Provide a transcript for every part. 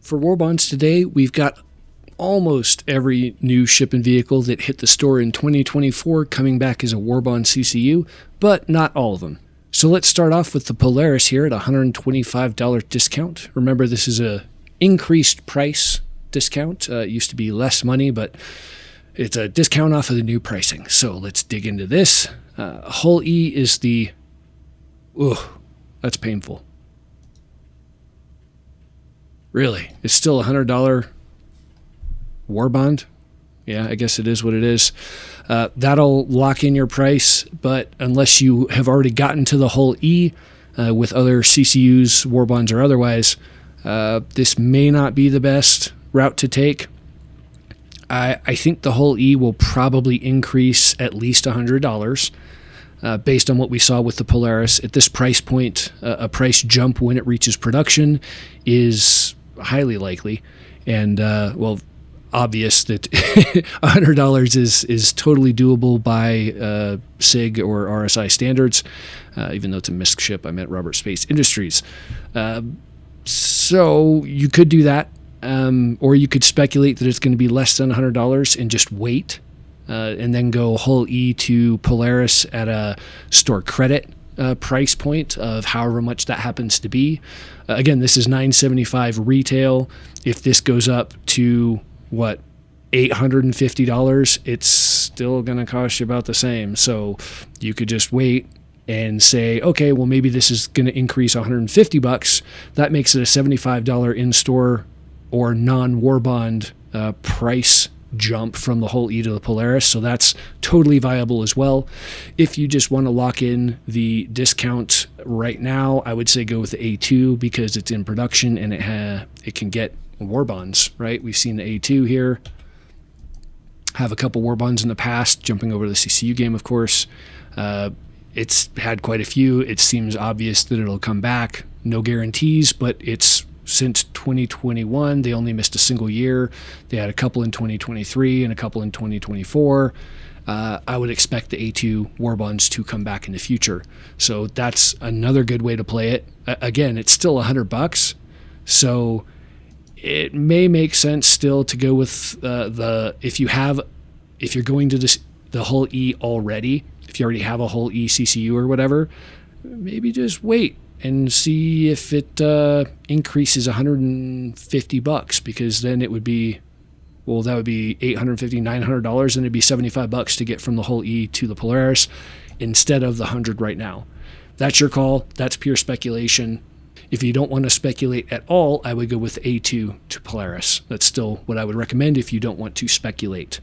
For war bonds today, we've got almost every new ship and vehicle that hit the store in 2024 coming back as a war bond CCU, but not all of them. So let's start off with the Polaris here at $125 discount. Remember, this is a increased price discount. It used to be less money, but it's a discount off of the new pricing. So let's dig into this. Hull E is the... that's painful. Really? It's still a $100 war bond? Yeah, I guess it is what it is. That'll lock in your price, but unless you have already gotten to the Hull E with other CCUs, war bonds or otherwise, this may not be the best route to take. I think the Hull E will probably increase at least $100 based on what we saw with the Polaris. At this price point, a price jump when it reaches production is highly likely, and obvious that $100 is totally doable by SIG or RSI standards, even though it's a MISC ship. I meant Robert Space Industries. So you could do that, or you could speculate that it's going to be less than $100 and just wait, and then go Hull E to Polaris at a store credit price point of however much that happens to be. Again, this is $975 retail. If this goes up to $850, it's still going to cost you about the same. So you could just wait and say, okay, well, maybe this is going to increase $150. That makes it a $75 in-store or non-war bond price jump from the Hull E to the Polaris. So that's totally viable as well. If you just want to lock in the discount right now, I would say go with the A2 because it's in production and it can get war bonds, right? We've seen the A2 here have a couple war bonds in the past, jumping over to the CCU game, of course. It's had quite a few. It seems obvious that it'll come back. No guarantees, but it's since 2021. They only missed a single year. They had a couple in 2023 and a couple in 2024. I would expect the A2 war bonds to come back in the future. So that's another good way to play it. Again, it's still $100, so it may make sense still to go with if you're going to the Hull E already, if you already have a Hull E CCU or whatever, maybe just wait and see if it increases $150, because then it would be, well, that would be $850, $900, and it'd be $75 to get from the Hull E to the Polaris instead of the $100 right now. That's your call. That's pure speculation. If you don't want to speculate at all, I would go with A2 to Polaris. That's still what I would recommend if you don't want to speculate.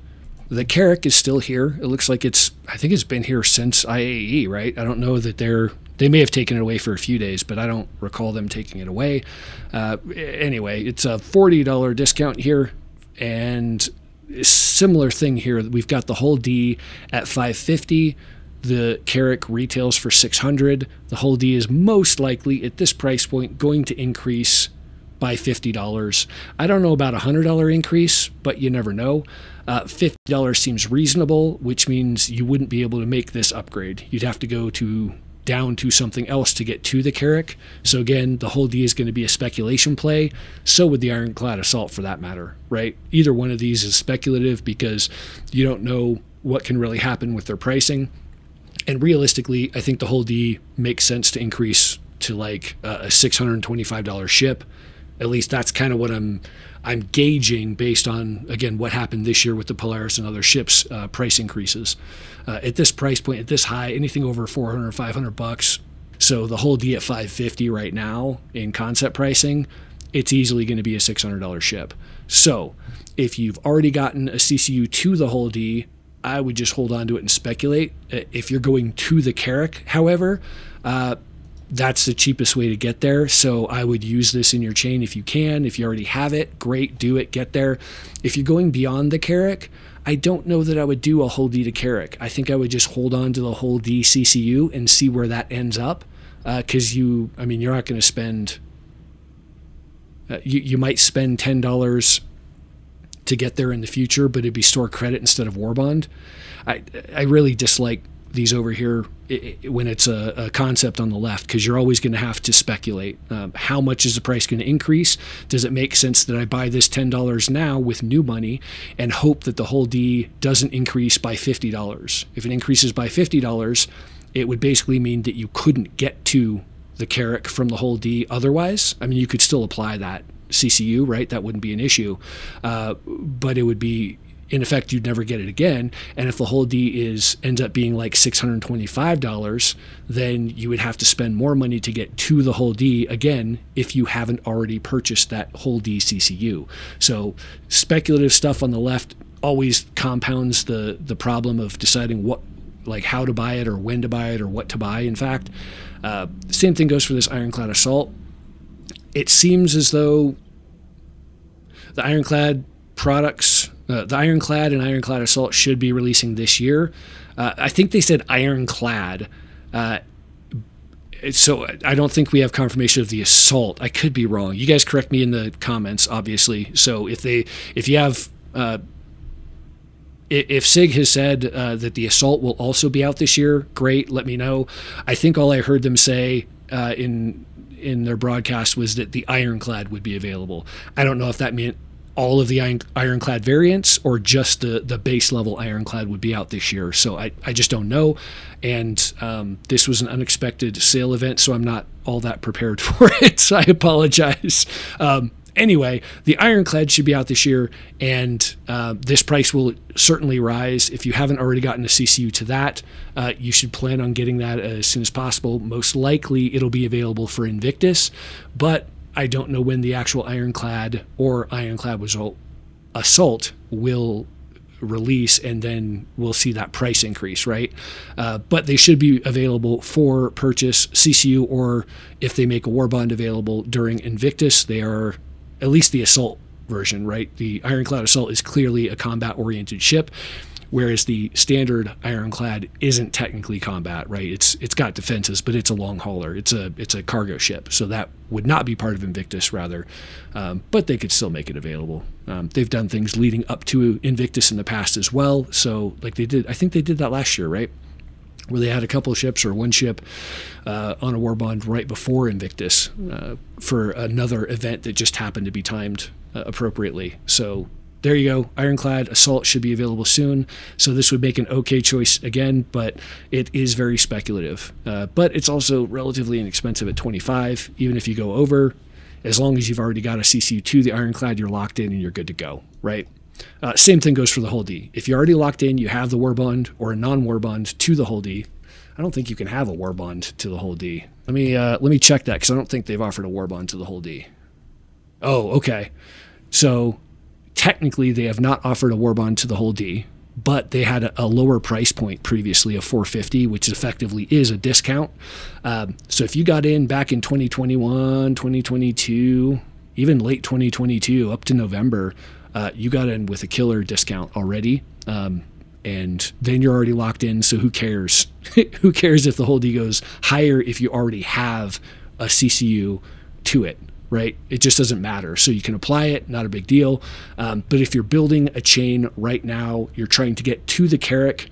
The Carrack is still here. It looks like I think it's been here since IAE, right? I don't know that they may have taken it away for a few days, but I don't recall them taking it away. Anyway, it's a $40 discount here, and a similar thing here. We've got the Hull D at $550. The Carrack retails for $600. The Hull D is most likely at this price point going to increase by $50. I don't know about a $100 increase, but you never know. $50 seems reasonable, which means you wouldn't be able to make this upgrade. You'd have to go down to something else to get to the Carrack. So again, the Hull D is going to be a speculation play. So would the Ironclad Assault, for that matter, right? Either one of these is speculative because you don't know what can really happen with their pricing. And realistically, I think the Hull D makes sense to increase to like a $625 ship. At least that's kind of what I'm gauging based on, again, what happened this year with the Polaris and other ships' price increases. At this price point, at this high, anything over $400 or $500. So the Hull D at $550 right now in concept pricing, it's easily going to be a $600 ship. So if you've already gotten a CCU to the Hull D, I would just hold on to it and speculate. If you're going to the Carrack, however, that's the cheapest way to get there. So I would use this in your chain if you can. If you already have it, great, do it, get there. If you're going beyond the Carrack, I don't know that I would do a Hull D to Carrack. I think I would just hold on to the Hull D CCU and see where that ends up. Because you're not going to spend, you might spend $10 to get there in the future, but it'd be store credit instead of war bond. I really dislike these over here when it's a concept on the left, because you're always going to have to speculate. How much is the price going to increase? Does it make sense that I buy this $10 now with new money and hope that the whole D doesn't increase by $50? If it increases by $50, it would basically mean that you couldn't get to the Carrack from the whole D otherwise. I mean, you could still apply that CCU, right? That wouldn't be an issue. But it would be, in effect, you'd never get it again. And if the whole D ends up being like $625, then you would have to spend more money to get to the whole D again if you haven't already purchased that whole D CCU. So speculative stuff on the left always compounds the problem of deciding how to buy it or when to buy it or what to buy, in fact. Same thing goes for this Ironclad Assault. It seems as though the Ironclad products, the Ironclad and Ironclad Assault, should be releasing this year. I think they said Ironclad. So I don't think we have confirmation of the Assault. I could be wrong. You guys correct me in the comments, obviously. So if SIG has said that the Assault will also be out this year, great, let me know. I think all I heard them say in their broadcast was that the Ironclad would be available. I don't know if that meant all of the Ironclad variants or just the base level Ironclad would be out this year. So I just don't know. And this was an unexpected sale event, so I'm not all that prepared for it. So I apologize. Anyway, the Ironclad should be out this year, and this price will certainly rise. If you haven't already gotten a CCU to that, you should plan on getting that as soon as possible. Most likely it'll be available for Invictus, but I don't know when the actual Ironclad or Ironclad Assault will release, and then we'll see that price increase, right? But they should be available for purchase, CCU, or if they make a war bond available during Invictus, they are at least the Assault version, right? The Ironclad Assault is clearly a combat-oriented ship, whereas the standard Ironclad isn't technically combat, right? It's got defenses, but it's a long hauler. It's a cargo ship, so that would not be part of Invictus, rather. But they could still make it available. They've done things leading up to Invictus in the past as well. So, like they did, I think they did that last year, right? Where they had a couple of ships or one ship on a war bond right before Invictus for another event that just happened to be timed appropriately. So there you go. Ironclad Assault should be available soon. So this would make an okay choice again, but it is very speculative. But it's also relatively inexpensive at $25. Even if you go over, as long as you've already got a CCU to the Ironclad, you're locked in and you're good to go, right? Same thing goes for the whole D. If you're already locked in, you have the war bond or a non-war bond to the whole D. I don't think you can have a war bond to the whole D. Let me check that, because I don't think they've offered a war bond to the whole D. Oh, okay. So technically they have not offered a war bond to the whole D, but they had a lower price point previously of $450, which effectively is a discount. So if you got in back in 2021, 2022, even late 2022 up to November, you got in with a killer discount already, and then you're already locked in, so who cares? Who cares if the whole D goes higher if you already have a CCU to it, right? It just doesn't matter. So you can apply it, not a big deal. But if you're building a chain right now, you're trying to get to the Carrack,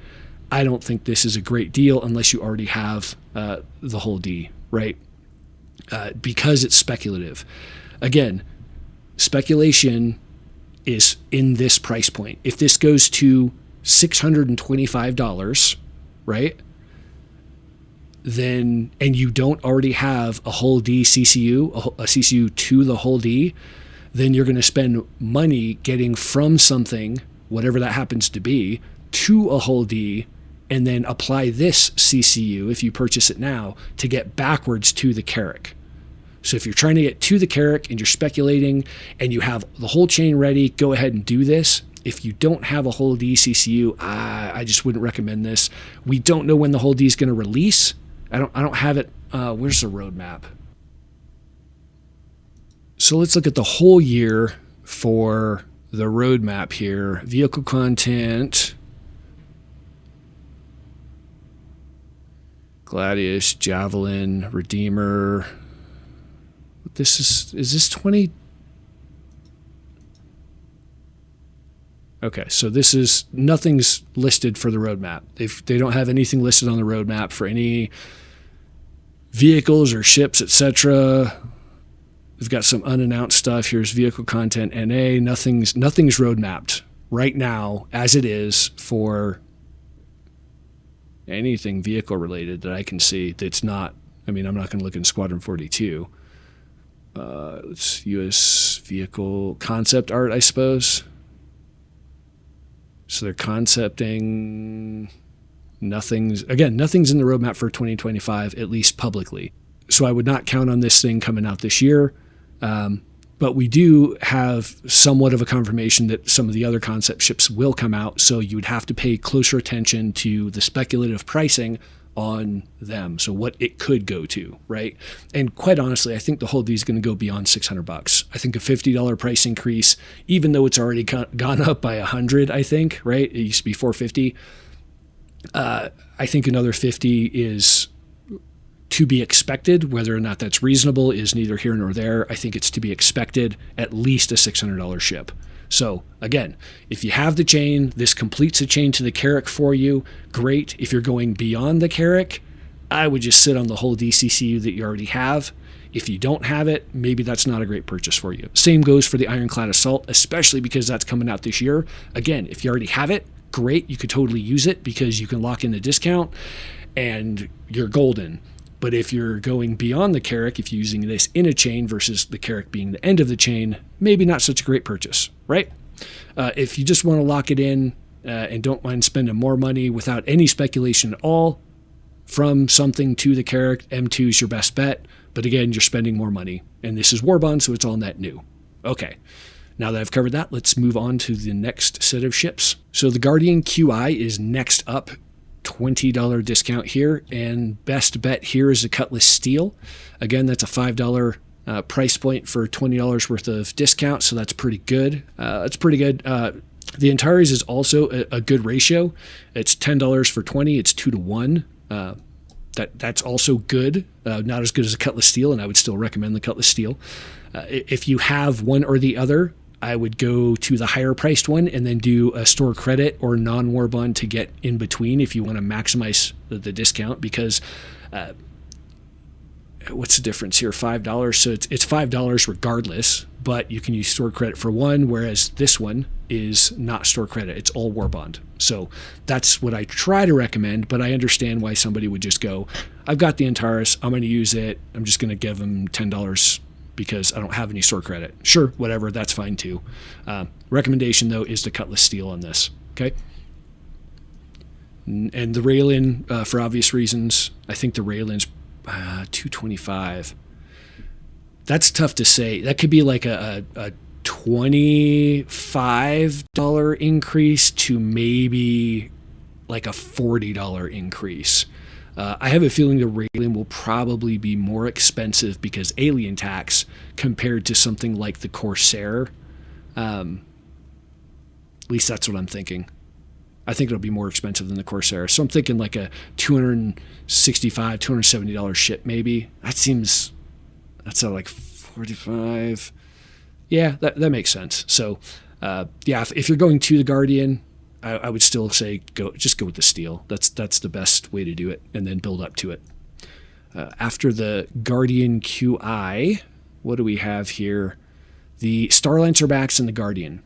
I don't think this is a great deal unless you already have the whole D, right? Because it's speculative. Again, speculation is in this price point. If this goes to $625, right, then, and you don't already have a whole D CCU, a CCU to the whole D, then you're going to spend money getting from something, whatever that happens to be, to a whole D, and then apply this CCU, if you purchase it now, to get backwards to the Carrack. So if you're trying to get to the Carrack and you're speculating and you have the whole chain ready, go ahead and do this. If you don't have a whole D CCU, I just wouldn't recommend this. We don't know when the whole D is going to release. I don't have it. Where's the roadmap? So let's look at the whole year for the roadmap here. Vehicle content, Gladius, Javelin, Redeemer. Is this 20? Okay, so this is, nothing's listed for the roadmap. They don't have anything listed on the roadmap for any vehicles or ships, etc. We've got some unannounced stuff. Here's vehicle content NA. Nothing's roadmapped right now as it is for anything vehicle related that I can see. That's not, I mean, I'm not going to look in Squadron 42. It's US vehicle concept art, I suppose. So they're concepting. Nothing's in the roadmap for 2025, at least publicly. So I would not count on this thing coming out this year. But we do have somewhat of a confirmation that some of the other concept ships will come out. So you would have to pay closer attention to the speculative pricing on them. So what it could go to, right? And quite honestly, I think the whole deal is going to go beyond $600. I think a $50 price increase, even though it's already gone up by $100, I think, right? It used to be $450. I think another $50 is to be expected. Whether or not that's reasonable is neither here nor there. I think it's to be expected, at least a $600 ship. So again, if you have the chain, this completes a chain to the Carrack for you. Great. If you're going beyond the Carrack, I would just sit on the whole DCCU that you already have. If you don't have it, maybe that's not a great purchase for you. Same goes for the Ironclad Assault, especially because that's coming out this year. Again, if you already have it, great. You could totally use it because you can lock in the discount and you're golden. But if you're going beyond the Carrack, if you're using this in a chain versus the Carrack being the end of the chain, maybe not such a great purchase, right? If you just want to lock it in and don't mind spending more money without any speculation at all from something to the Carrack, M2 is your best bet. But again, you're spending more money. And this is Warbond, so it's all net new. Okay. Now that I've covered that, let's move on to the next set of ships. So the Guardian QI is next up. $20 discount here, and best bet here is a Cutlass Steel. Again, that's a $5 price point for $20 worth of discount, so that's pretty good. The Antares is also a good ratio. It's $10 for 20. It's 2 to 1. That's also good. Not as good as a Cutlass Steel, and I would still recommend the Cutlass Steel. If you have one or the other, I would go to the higher priced one and then do a store credit or non-Warbond to get in between if you want to maximize the discount, because what's the difference here? $5. So it's $5 regardless, but you can use store credit for one, whereas this one is not store credit. It's all Warbond. So that's what I try to recommend, but I understand why somebody would just go, I've got the Antares, I'm going to use it, I'm just going to give them $10 because I don't have any store credit. Sure, whatever, that's fine too. Recommendation, though, is the Cutlass Steel on this, okay? And the Railen, for obvious reasons, I think the Railen's $225. That's tough to say. That could be like a $25 increase to maybe like a $40 increase. I have a feeling the Railen will probably be more expensive because alien tax compared to something like the Corsair. At least that's what I'm thinking. I think it'll be more expensive than the Corsair. So I'm thinking like a $265, $270 ship maybe. That's like $45. Yeah, that makes sense. So yeah, if you're going to the Guardian, I would still say go with the Steel. That's the best way to do it, and then build up to it. After the Guardian QI, what do we have here? The Starlancer backs and the Guardian.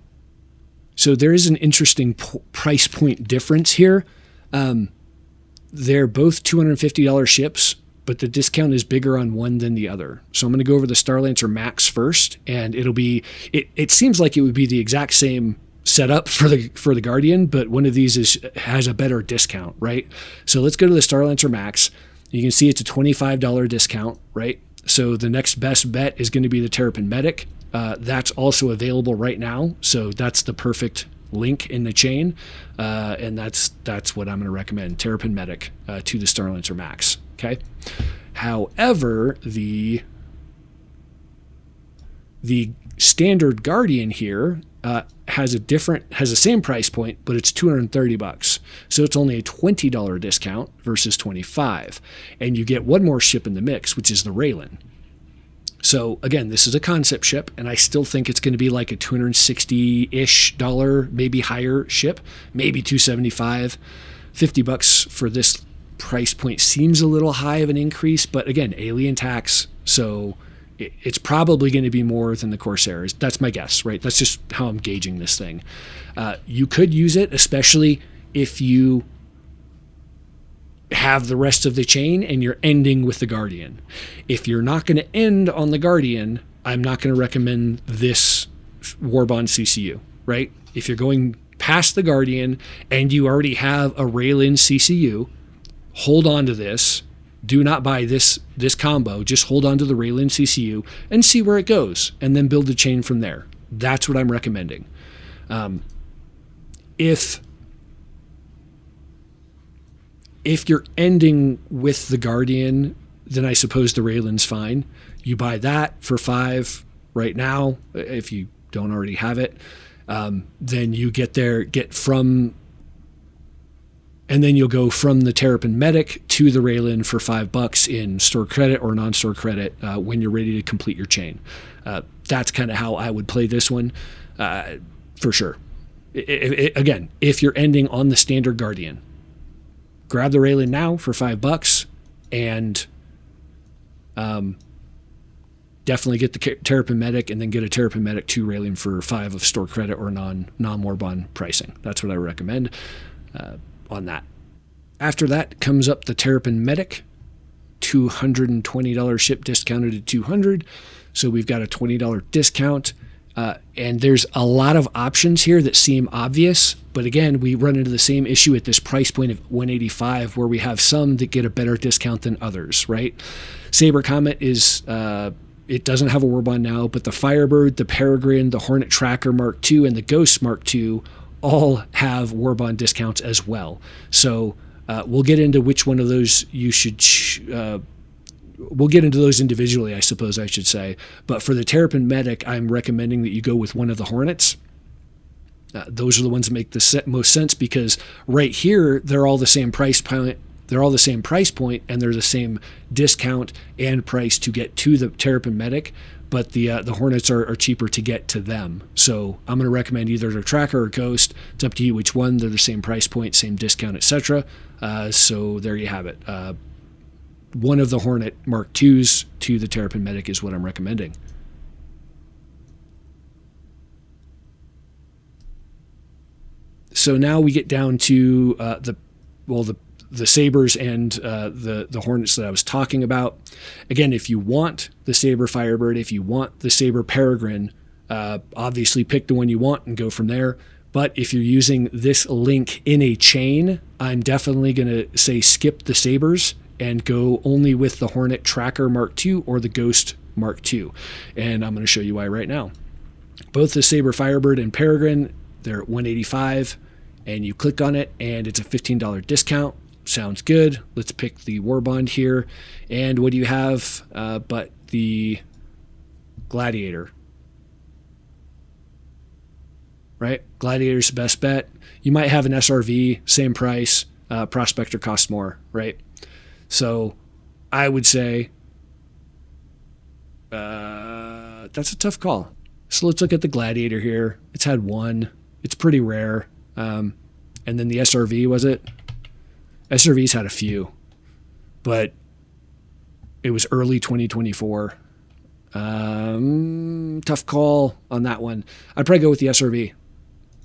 So there is an interesting price point difference here. They're both $250 ships, but the discount is bigger on one than the other. So I'm going to go over the Starlancer Max first, and it seems like it would be the exact same setup for the Guardian, but one of these has a better discount, right? So let's go to the Starlancer Max. You can see it's a $25 discount, right? So the next best bet is going to be the Terrapin Medic. That's also available right now, so that's the perfect link in the chain, and that's what I'm going to recommend, Terrapin Medic to the Starlancer Max. Okay. However, the standard Guardian here has the same price point, but it's $230. So it's only a $20 discount versus $25, and you get one more ship in the mix, which is the Railen. So again, this is a concept ship, and I still think it's going to be like a $260-ish, maybe higher ship, maybe $275. $50 for this price point seems a little high of an increase, but again, alien tax, so it's probably going to be more than the Corsair is. That's my guess, right? That's just how I'm gauging this thing. You could use it, especially if you have the rest of the chain and you're ending with the Guardian. If you're not going to end on the Guardian, I'm not going to recommend this Warbond CCU, right? If you're going past the Guardian and you already have a Railen CCU, hold on to this. Do not buy this combo. Just hold on to the Railen CCU and see where it goes, and then build the chain from there. That's what I'm recommending. If you're ending with the Guardian, then I suppose the Railen's fine. You buy that for $5 right now if you don't already have it. Then you and then you'll go from the Terrapin Medic to the Railen for $5 in store credit or non-store credit when you're ready to complete your chain. That's kind of how I would play this one, for sure. Again, if you're ending on the standard Guardian, grab the Railen now for $5 and definitely get the Terrapin Medic, and then get a Terrapin Medic 2 Railen for $5 of store credit or non-Warbond pricing. That's what I recommend on that. After that comes up the Terrapin Medic, $220 ship discounted to $200. So we've got a $20 discount. And there's a lot of options here that seem obvious, but again, we run into the same issue at this price point of $185, where we have some that get a better discount than others, right? Saber Comet is, it doesn't have a Warbond now, but the Firebird, the Peregrine, the Hornet Tracker Mark II, and the Ghost Mark II all have Warbond discounts as well. So we'll get into which one of those you should we'll get into those individually, I suppose I should say. But for the Terrapin Medic, I'm recommending that you go with one of the Hornets. Those are the ones that make the most sense, because right here, they're all the same price point. They're all the same price point, and they're the same discount and price to get to the Terrapin Medic. But the Hornets are cheaper to get to them. So I'm going to recommend either the Tracker or Ghost. It's up to you which one. They're the same price point, same discount, etc. So there you have it. One of the Hornet Mark IIs to the Terrapin Medic is what I'm recommending. So now we get down to the Sabers and the Hornets that I was talking about. Again, if you want the Saber Firebird, if you want the Saber Peregrine, obviously pick the one you want and go from there. But if you're using this link in a chain, I'm definitely going to say skip the Sabers and go only with the Hornet Tracker Mark II or the Ghost Mark II. And I'm going to show you why right now. Both the Saber Firebird and Peregrine, they're at $185, and you click on it, and it's a $15 discount. Sounds good. Let's pick the Warbond here. And what do you have but the Gladiator? Right? Gladiator's the best bet. You might have an SRV, same price. Prospector costs more, right? So I would say that's a tough call. So let's look at the Gladiator here. It's had one. It's pretty rare. And then the SRV, was it? SRV's had a few, but it was early 2024. Tough call on that one. I'd probably go with the SRV.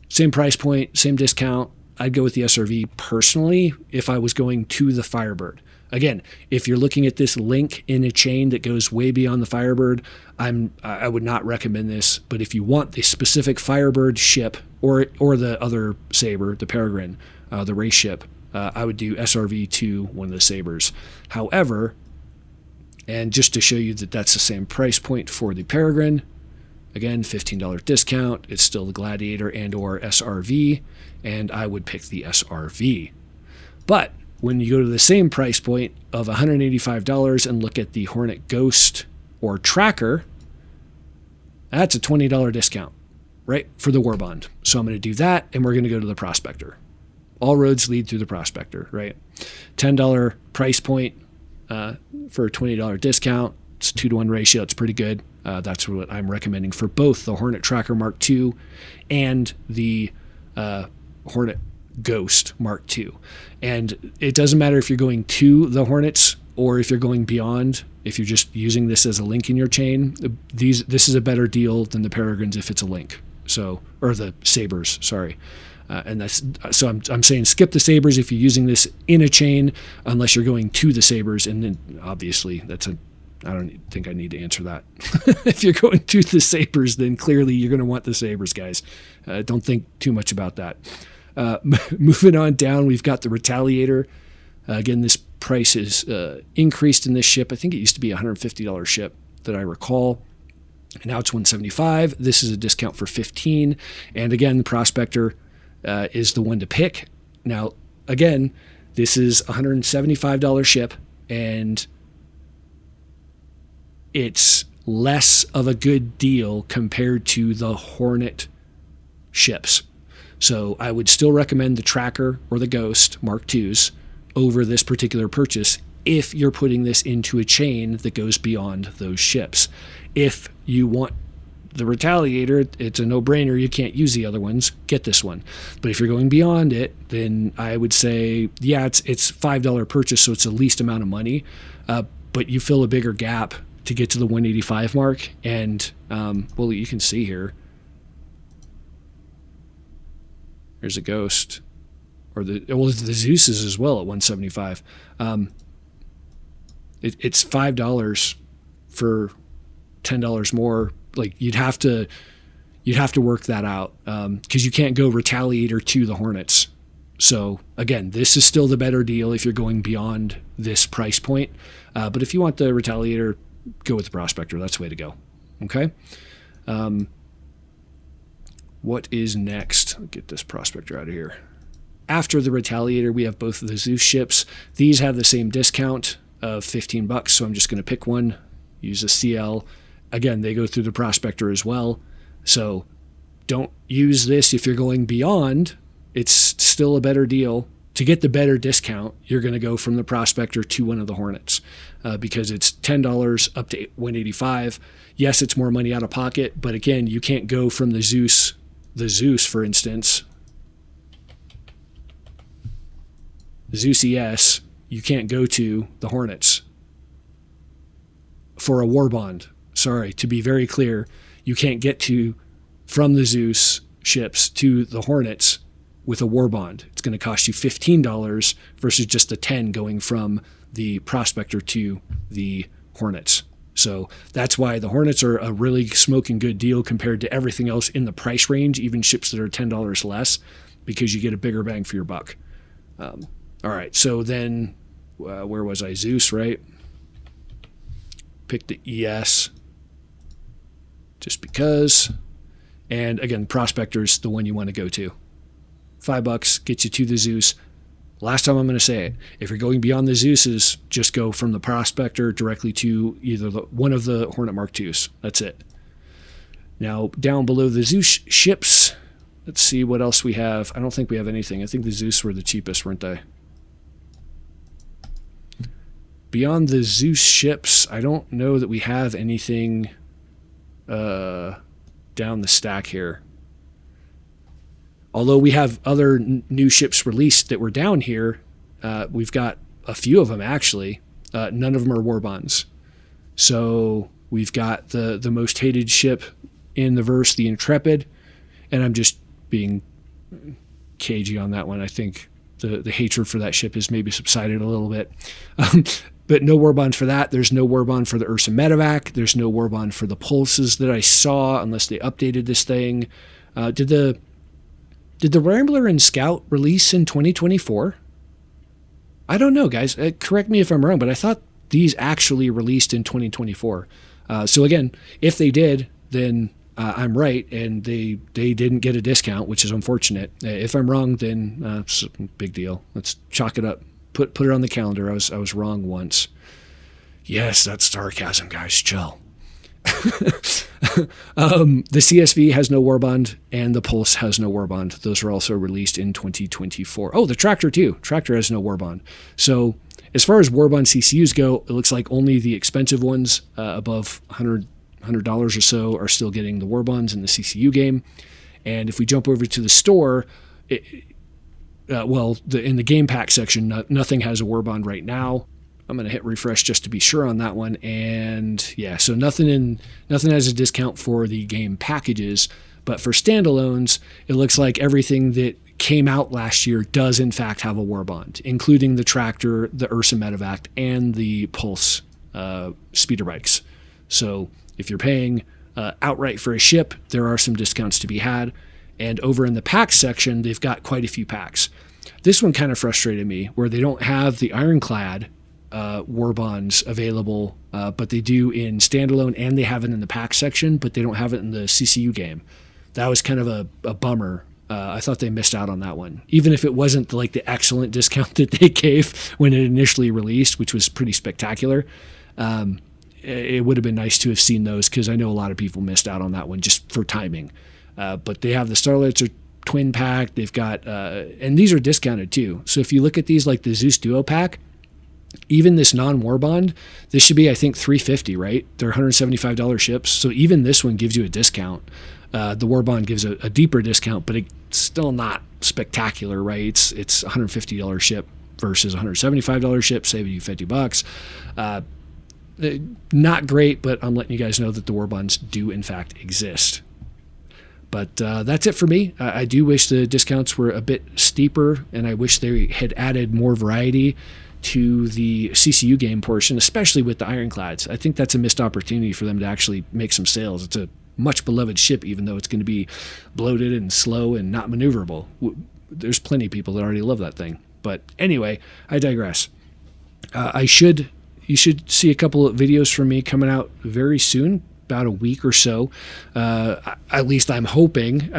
Same price point, same discount. I'd go with the SRV personally if I was going to the Firebird. Again, if you're looking at this link in a chain that goes way beyond the Firebird, I would not recommend this. But if you want the specific Firebird ship or the other Saber, the Peregrine, the race ship, I would do SRV to one of the Sabers. However, and just to show you that that's the same price point for the Peregrine, again, $15 discount. It's still the Gladiator and or SRV, and I would pick the SRV. But when you go to the same price point of $185 and look at the Hornet Ghost or Tracker, that's a $20 discount, right, for the Warbond. So I'm going to do that, and we're going to go to the Prospector. All roads lead through the Prospector, right? $10 price point for a $20 discount. It's a 2-to-1 ratio. It's pretty good. That's what I'm recommending for both the Hornet Tracker Mark II and the Hornet Ghost Mark II. And it doesn't matter if you're going to the Hornets or if you're going beyond. If you're just using this as a link in your chain, this is a better deal than the Peregrines if it's a link. So, or the Sabers, sorry. And that's so I'm saying skip the Sabers if you're using this in a chain, unless you're going to the Sabers, and then obviously I don't think I need to answer that. If you're going to the Sabers, then clearly you're going to want the Sabers, guys. Don't think too much about that. Moving on down, we've got the Retaliator. Again, this price is increased in this ship. I think it used to be a $150 ship that I recall. And now it's $175. This is a discount for $15. And again, the Prospector is the one to pick. Now, again, this is a $175 ship, and it's less of a good deal compared to the Hornet ships. So I would still recommend the Tracker or the Ghost Mark IIs over this particular purchase if you're putting this into a chain that goes beyond those ships. If you want the Retaliator, it's a no-brainer. You can't use the other ones. Get this one. But if you're going beyond it, then I would say, yeah, it's $5 purchase, so it's the least amount of money. But you fill a bigger gap to get to the 185 mark. And, well, you can see here. There's a Ghost. Or the Zeus is as well at 175. It's $5 for $10 more. Like you'd have to work that out because you can't go Retaliator to the Hornets. So again, this is still the better deal if you're going beyond this price point. But if you want the Retaliator, go with the Prospector. That's the way to go. Okay. What is next? I'll get this Prospector out of here. After the Retaliator, we have both of the Zeus ships. These have the same discount of $15, so I'm just going to pick one, use a CL. Again, they go through the Prospector as well, so don't use this if you're going beyond. It's still a better deal. To get the better discount, you're going to go from the Prospector to one of the Hornets because it's $10 up to $185. Yes, it's more money out of pocket, but again, you can't go from the Zeus, for instance, Zeus ES, you can't go to the Hornets for a war bond. Sorry, to be very clear, you can't get from the Zeus ships to the Hornets with a war bond. It's going to cost you $15 versus just the $10 going from the Prospector to the Hornets. So that's why the Hornets are a really smoking good deal compared to everything else in the price range, even ships that are $10 less, because you get a bigger bang for your buck. All right, so then where was I? Zeus, right? Pick the ES just because. And again, Prospector's the one you want to go to. $5 gets you to the Zeus. Last time I'm going to say it. If you're going beyond the Zeuses, just go from the Prospector directly to either one of the Hornet Mark IIs. That's it. Now, down below the Zeus ships, let's see what else we have. I don't think we have anything. I think the Zeus were the cheapest, weren't they? Beyond the Zeus ships, I don't know that we have anything down the stack here. Although we have other new ships released that were down here, we've got a few of them actually. None of them are war bonds. So we've got the most hated ship in the verse, the Intrepid, and I'm just being cagey on that one. I think the hatred for that ship has maybe subsided a little bit. But no war bond for that. There's no war bond for the Ursa Medevac. There's no war bond for the Pulses that I saw, unless they updated this thing. Did the Rambler and Scout release in 2024? I don't know, guys. Correct me if I'm wrong, but I thought these actually released in 2024. So again, if they did, then I'm right, and they didn't get a discount, which is unfortunate. If I'm wrong, then it's a big deal. Let's chalk it up. Put it on the calendar. I was wrong once. Yes, that's sarcasm, guys. Chill. The CSV has no war bond, and the Pulse has no war bond. Those are also released in 2024. Oh, the Tractor too. Tractor has no war bond. So As far as Warbond CCUs go, it looks like only the expensive ones above $100 or so are still getting the Warbonds in the CCU game. And if we jump over to the store, in the game pack section, nothing has a Warbond right now. I'm going to hit refresh just to be sure on that one. And yeah, so nothing has a discount for the game packages. But for standalones, it looks like everything that came out last year does in fact have a Warbond, including the Tractor, the Ursa Medevac, and the Pulse speeder bikes. So if you're paying outright for a ship, there are some discounts to be had. And over in the pack section, they've got quite a few packs. This one kind of frustrated me, where they don't have the Ironclad Warbonds available, but they do in standalone, and they have it in the pack section, but they don't have it in the CCU game. That was kind of a bummer. I thought they missed out on that one, even if it wasn't like the excellent discount that they gave when it initially released, which was pretty spectacular. It would have been nice to have seen those, because I know a lot of people missed out on that one just for timing. But they have the Starlancer twin pack. They've got, and these are discounted too. So if you look at these, like the Zeus duo pack, even this non-Warbond, this should be, I think, $350, right? They're $175 ships. So even this one gives you a discount. The Warbond gives a deeper discount, but it's still not spectacular, right? It's $150 ship versus $175 ship, saving you $50. Not great, but I'm letting you guys know that the Warbonds do in fact exist. But that's it for me. I do wish the discounts were a bit steeper, and I wish they had added more variety to the CCU game portion, especially with the Ironclads. I think that's a missed opportunity for them to actually make some sales. It's a much beloved ship, even though it's going to be bloated and slow and not maneuverable. There's plenty of people that already love that thing. But anyway, I digress. You should see a couple of videos from me coming out very soon, about a week or so. At least I'm hoping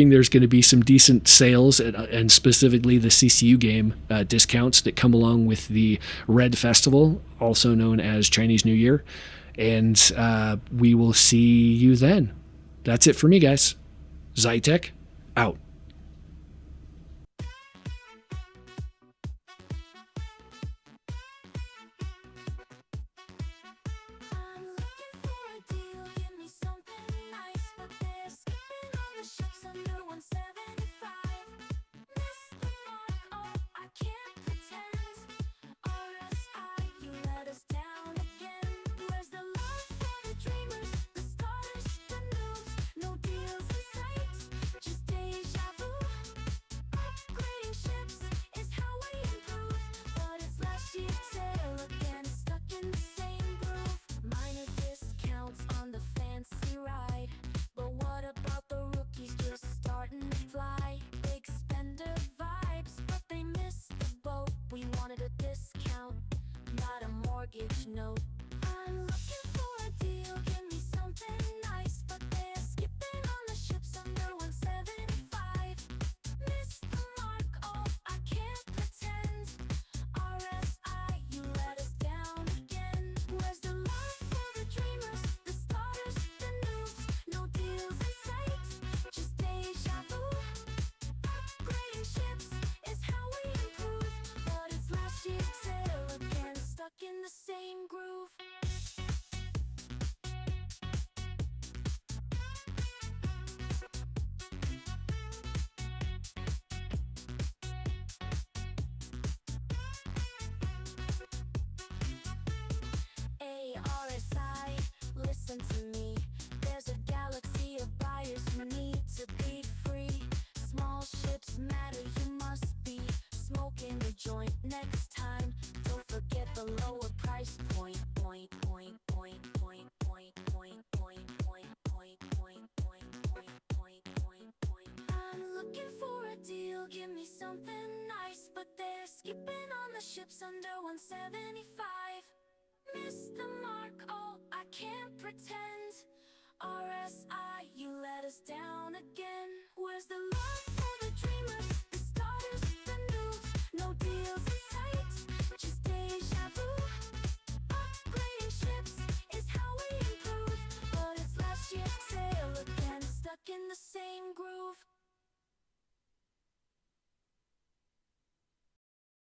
there's going to be some decent sales, and specifically the CCU game discounts that come along with the Red Festival, also known as Chinese New Year. And we will see you then. That's it for me, guys. Zi-Tek, out. Note. I'm looking for a deal, give me something nice, but they're skipping on the ships under 175. Missed the mark, oh, I can't pretend. RSI, you let us down again. Where's the love for the dreamers, the starters, the noobs? No deals in sight, just deja vu. Upgrading ships is how we improve, but it's last year's sale again, stuck in the same groove. RSI, listen to me. There's a galaxy of buyers who need to be free. Small ships matter, you must be smoking a joint next time. Don't forget the lower price point. I'm looking for a deal, give me something nice, but they're skipping on the ships under 175.